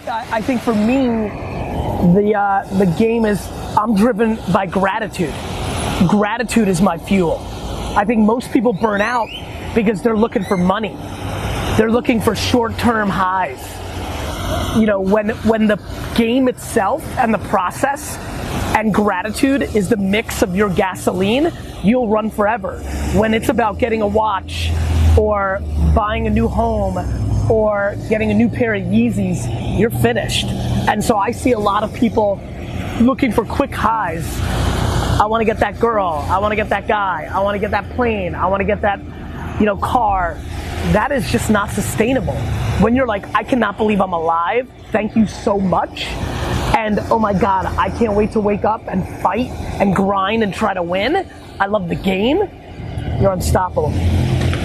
I think for me, the game is, I'm driven by gratitude. Gratitude is my fuel. I think most people burn out because they're looking for money. They're looking for short-term highs. You know, when the game itself and the process and gratitude is the mix of your gasoline, you'll run forever. When it's about getting a watch or buying a new home or getting a new pair of Yeezys, you're finished. And so I see a lot of people looking for quick highs. I want to get that girl, I want to get that guy, I want to get that plane, I want to get that, car. That is just not sustainable. When you're like, I cannot believe I'm alive, thank you so much, and oh my God, I can't wait to wake up and fight and grind and try to win. I love the game. You're unstoppable.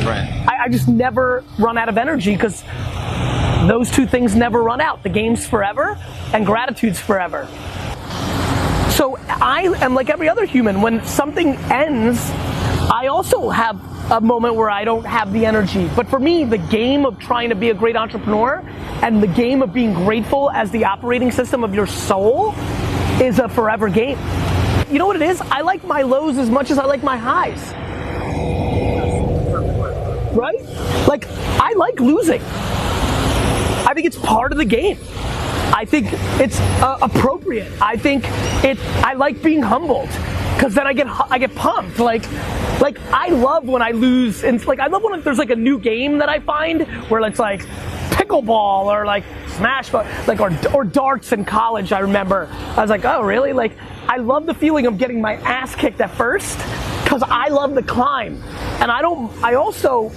Right. I just never run out of energy because those two things never run out. The game's forever and gratitude's forever. So I am like every other human. When something ends, I also have a moment where I don't have the energy. But for me, the game of trying to be a great entrepreneur and the game of being grateful as the operating system of your soul is a forever game. You know what it is? I like my lows as much as I like my highs. Right? Like, I like losing. I think it's part of the game. I think it's appropriate. I think I like being humbled because then I get pumped. Like I love when I lose, and I love when there's like a new game that I find where it's like pickleball or like smash, or darts in college. I remember I was like, oh really? Like I love the feeling of getting my ass kicked at first because I love the climb, and I also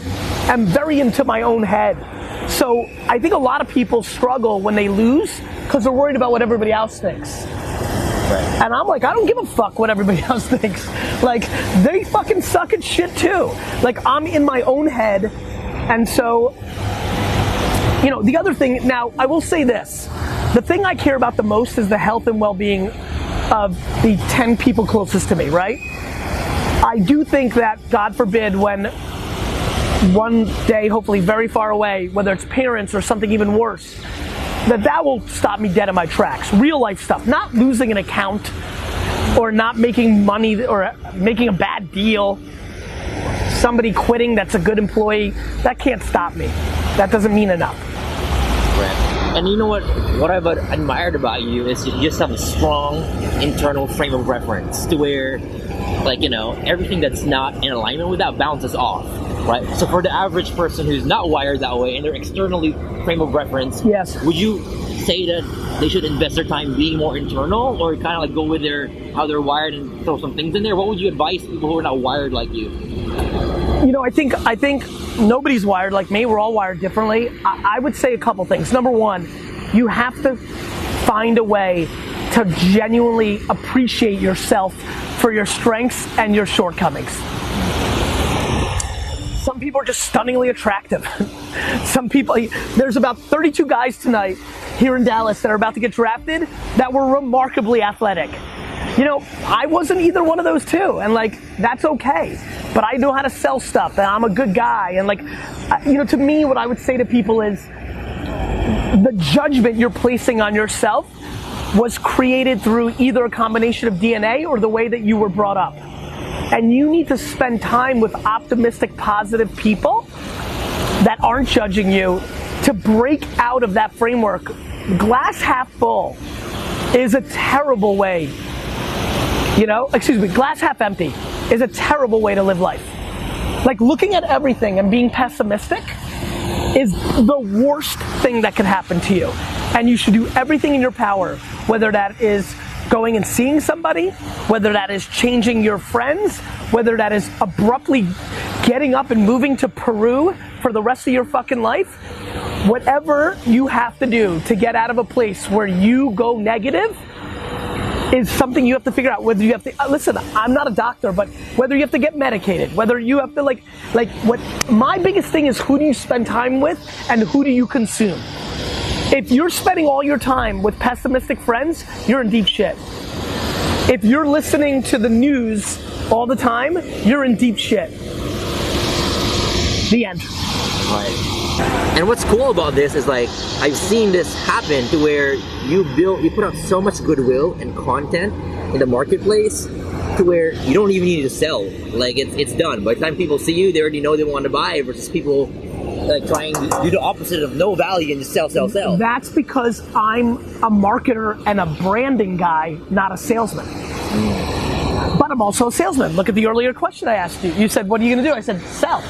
am very into my own head. So I think a lot of people struggle when they lose because they're worried about what everybody else thinks. Right. And I'm like, I don't give a fuck what everybody else thinks. Like, they fucking suck at shit too. Like, I'm in my own head. And so, the other thing, now, I will say this. The thing I care about the most is the health and well-being of the 10 people closest to me, right? I do think that, God forbid, when one day, hopefully very far away, whether it's parents or something even worse, that will stop me dead in my tracks. Real life stuff, not losing an account or not making money or making a bad deal, somebody quitting that's a good employee, that can't stop me. That doesn't mean enough. Right. And you know what I've admired about you is you just have a strong internal frame of reference to where, everything that's not in alignment with that bounces off. Right. So for the average person who's not wired that way and they're externally frame of reference, yes, would you say that they should invest their time being more internal, or kind of like go with how they're wired and throw some things in there? What would you advise people who are not wired like you? I think nobody's wired like me. We're all wired differently. I would say a couple things. Number one, you have to find a way to genuinely appreciate yourself for your strengths and your shortcomings. Some people are just stunningly attractive. Some people, there's about 32 guys tonight here in Dallas that are about to get drafted that were remarkably athletic. I wasn't either one of those two, and that's okay. But I know how to sell stuff, and I'm a good guy, and to me, what I would say to people is the judgment you're placing on yourself was created through either a combination of DNA or the way that you were brought up. And you need to spend time with optimistic, positive people that aren't judging you to break out of that framework. Glass half full is a terrible way, glass half empty is a terrible way to live life. Like looking at everything and being pessimistic is the worst thing that can happen to you. And you should do everything in your power, whether that is going and seeing somebody, whether that is changing your friends, whether that is abruptly getting up and moving to Peru for the rest of your fucking life, whatever you have to do to get out of a place where you go negative is something you have to figure out. Whether you have to, listen, I'm not a doctor, but whether you have to get medicated, whether you have to what my biggest thing is, who do you spend time with and who do you consume? If you're spending all your time with pessimistic friends, you're in deep shit. If you're listening to the news all the time, you're in deep shit. The end. Right. And what's cool about this is like I've seen this happen to where you put out so much goodwill and content in the marketplace to where you don't even need to sell. Like it's done. By the time people see you, they already know they want to buy versus people like trying to do the opposite of no value and just sell. That's because I'm a marketer and a branding guy, not a salesman. But I'm also a salesman. Look at the earlier question I asked you. You said, what are you going to do? I said, sell.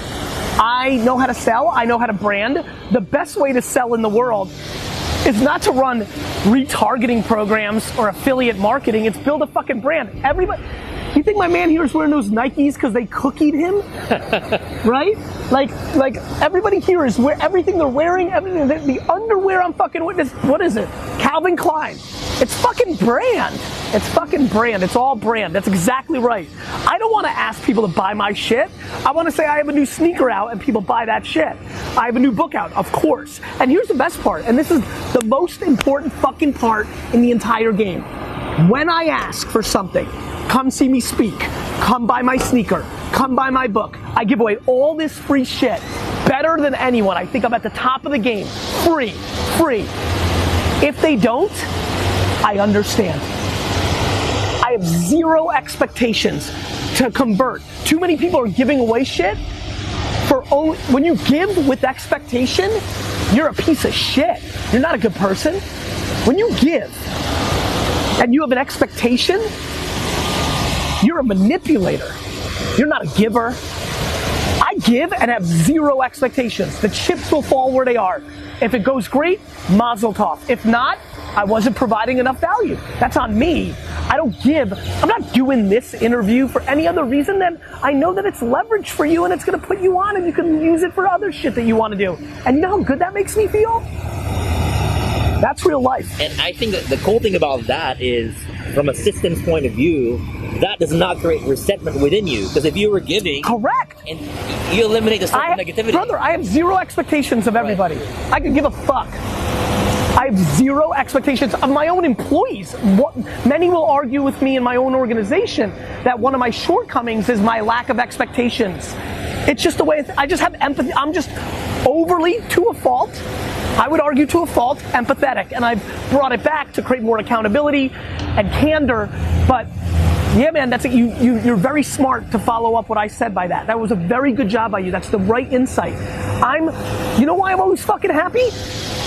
I know how to sell. I know how to brand. The best way to sell in the world is not to run retargeting programs or affiliate marketing. It's build a fucking brand. Everybody, you think my man here is wearing those Nikes because they cookied him? Right? Like everybody here is wearing everything they're wearing, everything, the underwear I'm fucking with, what is it? Calvin Klein. It's fucking brand. It's fucking brand. It's all brand. That's exactly right. I don't want to ask people to buy my shit. I want to say I have a new sneaker out and people buy that shit. I have a new book out, of course. And here's the best part, and this is the most important fucking part in the entire game. When I ask for something, come see me speak, come buy my sneaker, come buy my book, I give away all this free shit, better than anyone. I think I'm at the top of the game. Free. If they don't, I understand. I have zero expectations to convert. Too many people are giving away shit when you give with expectation, you're a piece of shit. You're not a good person. When you give and you have an expectation, you're a manipulator. You're not a giver. I give and have zero expectations. The chips will fall where they are. If it goes great, mazel tov. If not, I wasn't providing enough value. That's on me. I don't give. I'm not doing this interview for any other reason than I know that it's leverage for you and it's going to put you on and you can use it for other shit that you want to do. And you know how good that makes me feel? That's real life. And I think that the cool thing about that is, from a systems point of view, that does not create resentment within you. Because if you were giving... Correct. And you eliminate the stuff of negativity. Brother, I have zero expectations of everybody. Right. I could give a fuck. I have zero expectations of my own employees. Many will argue with me in my own organization that one of my shortcomings is my lack of expectations. It's just the way I just have empathy. I'm just overly, to a fault, I would argue to a fault, empathetic. And I've brought it back to create more accountability and candor. But yeah, man, that's it. You're very smart to follow up what I said by that. That was a very good job by you. That's the right insight. You know why I'm always fucking happy?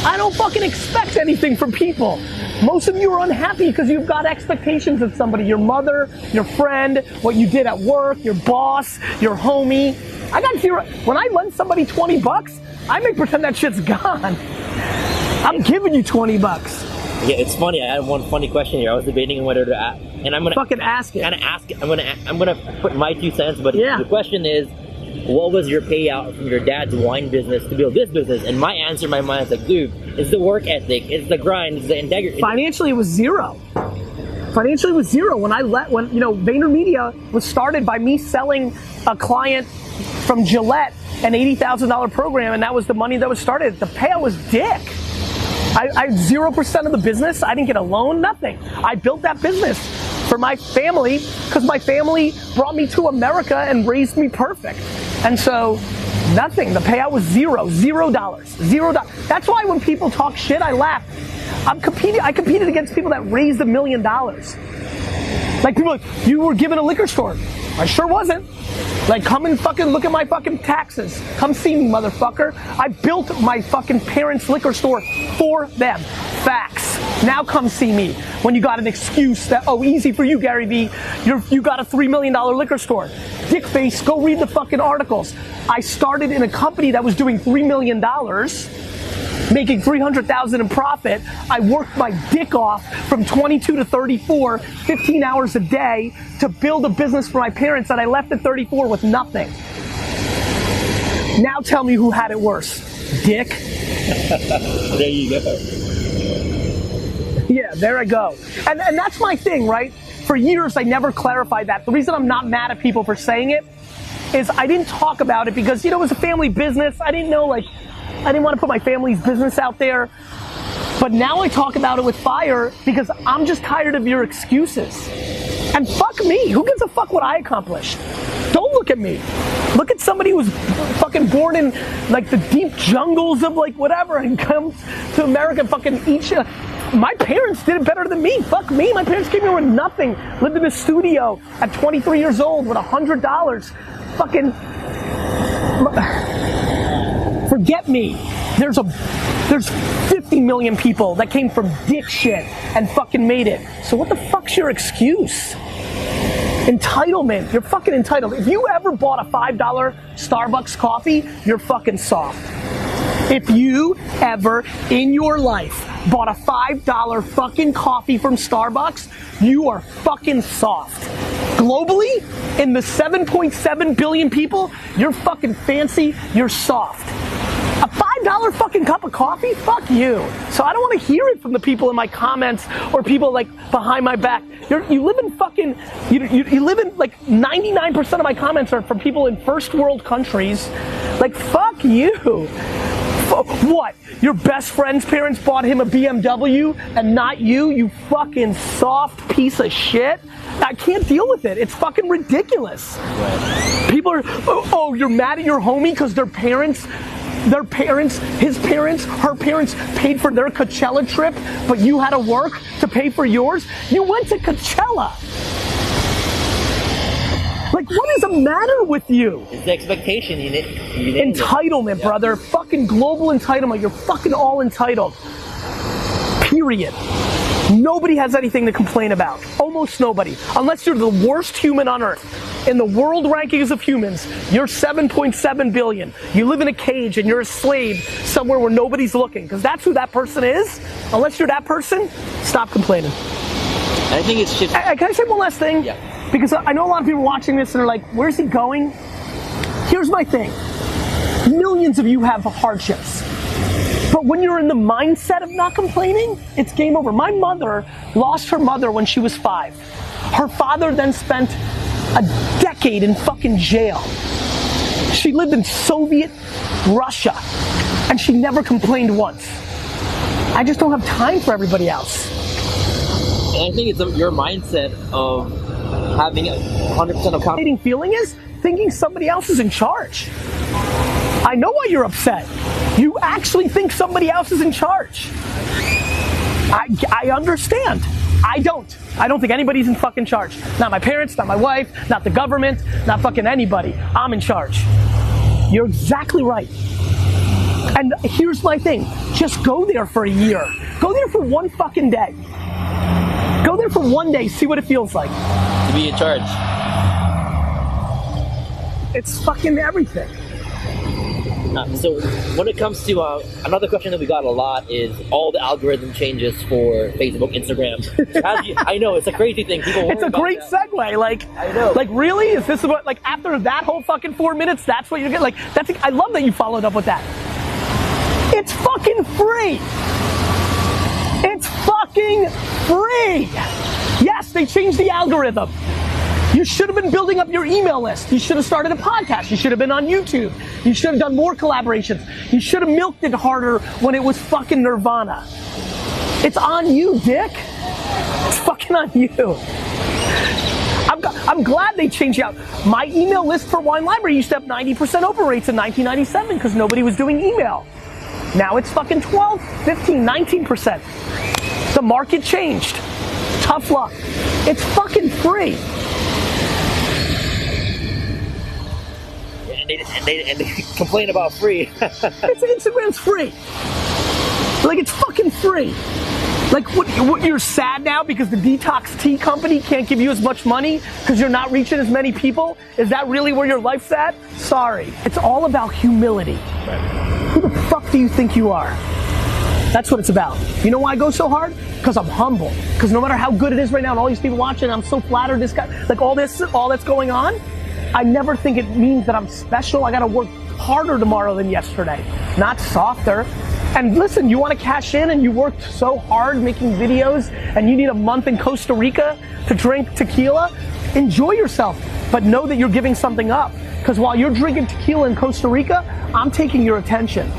I don't fucking expect anything from people. Most of you are unhappy because you've got expectations of somebody, your mother, your friend, what you did at work, your boss, your homie. I got zero. When I lend somebody 20 bucks, I may pretend that shit's gone. I'm giving you 20 bucks. Yeah, it's funny. I had one funny question here. I was debating whether to ask, and I'm gonna fucking ask it. I'm gonna put my 2 cents. But the question is, what was your payout from your dad's wine business to build this business? And my answer in my mind is like, dude, it's the work ethic, it's the grind, it's the integrity. Financially, it was zero. When VaynerMedia was started by me selling a client from Gillette an $80,000 program, and that was the money that was started. The payout was dick. I had 0% of the business. I didn't get a loan, nothing. I built that business for my family because my family brought me to America and raised me perfect. And so, nothing. The payout was $0. $0. That's why when people talk shit, I laugh. I competed against people that raised $1 million. Like people like, you were given a liquor store. I sure wasn't. Like, come and fucking look at my fucking taxes. Come see me, motherfucker. I built my fucking parents' liquor store for them. Facts. Now come see me when you got an excuse that, oh, easy for you, Gary Vee. You got a $3 million liquor store. Dickface, go read the fucking articles. I started in a company that was doing $3 million, making $300,000 in profit. I worked my dick off from 22 to 34, 15 hours a day to build a business for my parents that I left at 34 with nothing. Now tell me who had it worse. Dick. There you go. Yeah, there I go. And that's my thing, right? For years, I never clarified that. The reason I'm not mad at people for saying it is I didn't talk about it because, it was a family business. I didn't know, I didn't want to put my family's business out there. But now I talk about it with fire because I'm just tired of your excuses. And fuck me. Who gives a fuck what I accomplished? Don't look at me. Look at somebody who's fucking born in like the deep jungles of like whatever and comes to America and fucking eats you. My parents did it better than me. Fuck me. My parents came here with nothing. Lived in a studio at 23 years old with $100. Fucking forget me. There's 50 million people that came from dick shit and fucking made it. So what the fuck's your excuse? Entitlement. You're fucking entitled. If you ever bought a $5 Starbucks coffee, you're fucking soft. If you ever in your life bought a $5 fucking coffee from Starbucks, you are fucking soft. Globally, in the 7.7 billion people, you're fucking fancy, you're soft. A $5 fucking cup of coffee? Fuck you. So I don't want to hear it from the people in my comments or people like behind my back. You live in fucking, you live in like 99% of my comments are from people in first world countries. Like fuck you. What? Your best friend's parents bought him a BMW and not you? You fucking soft piece of shit. I can't deal with it. It's fucking ridiculous. Right. People are, oh, you're mad at your homie because their parents, his parents, her parents paid for their Coachella trip, but you had to work to pay for yours? You went to Coachella. Like, what is the matter with you? It's the expectation you need. Entitlement, brother. Fucking global entitlement. You're fucking all entitled. Period. Nobody has anything to complain about. Almost nobody. Unless you're the worst human on earth. In the world rankings of humans, you're 7.7 billion. You live in a cage and you're a slave somewhere where nobody's looking. Because that's who that person is. Unless you're that person, stop complaining. I think it's just... Can I say one last thing? Yeah. Because I know a lot of people watching this and are like, where's he going? Here's my thing. Millions of you have hardships. But when you're in the mindset of not complaining, it's game over. My mother lost her mother when she was 5. Her father then spent a decade in fucking jail. She lived in Soviet Russia, and she never complained once. I just don't have time for everybody else. And I think it's your mindset of having 100% of confidence. Feeling is thinking somebody else is in charge. I know why you're upset. You actually think somebody else is in charge. I understand. I don't think anybody's in fucking charge. Not my parents, not my wife, not the government, not fucking anybody. I'm in charge. You're exactly right. And here's my thing. Just go there for a year. Go there for one fucking day. Go there for one day, see what it feels like. To be in charge. It's fucking everything. So when it comes to another question that we got a lot is all the algorithm changes for Facebook, Instagram. I know it's a crazy thing. People. It's a great segue. Like, I know. Like, really? Is this what? Like, after that whole fucking 4 minutes, that's what you're getting? Like, that's. I love that you followed up with that. It's fucking free. It's fucking free. Yes, they changed the algorithm. You should have been building up your email list. You should have started a podcast. You should have been on YouTube. You should have done more collaborations. You should have milked it harder when it was fucking Nirvana. It's on you, dick. It's fucking on you. I'm glad they changed out. My email list for Wine Library used to have 90% open rates in 1997 because nobody was doing email. Now it's fucking 12, 15, 19%. The market changed. Tough luck. It's fucking free. And they complain about free. Instagram's free. Like, it's fucking free. Like, what you're sad now because the detox tea company can't give you as much money because you're not reaching as many people? Is that really where your life's at? Sorry. It's all about humility. Right. Who the fuck do you think you are? That's what it's about. You know why I go so hard? Because I'm humble. Because no matter how good it is right now and all these people watching, I'm so flattered this guy, like all that's going on, I never think it means that I'm special. I gotta work harder tomorrow than yesterday, not softer. And listen, you want to cash in and you worked so hard making videos and you need a month in Costa Rica to drink tequila, enjoy yourself, but know that you're giving something up. Because while you're drinking tequila in Costa Rica, I'm taking your attention.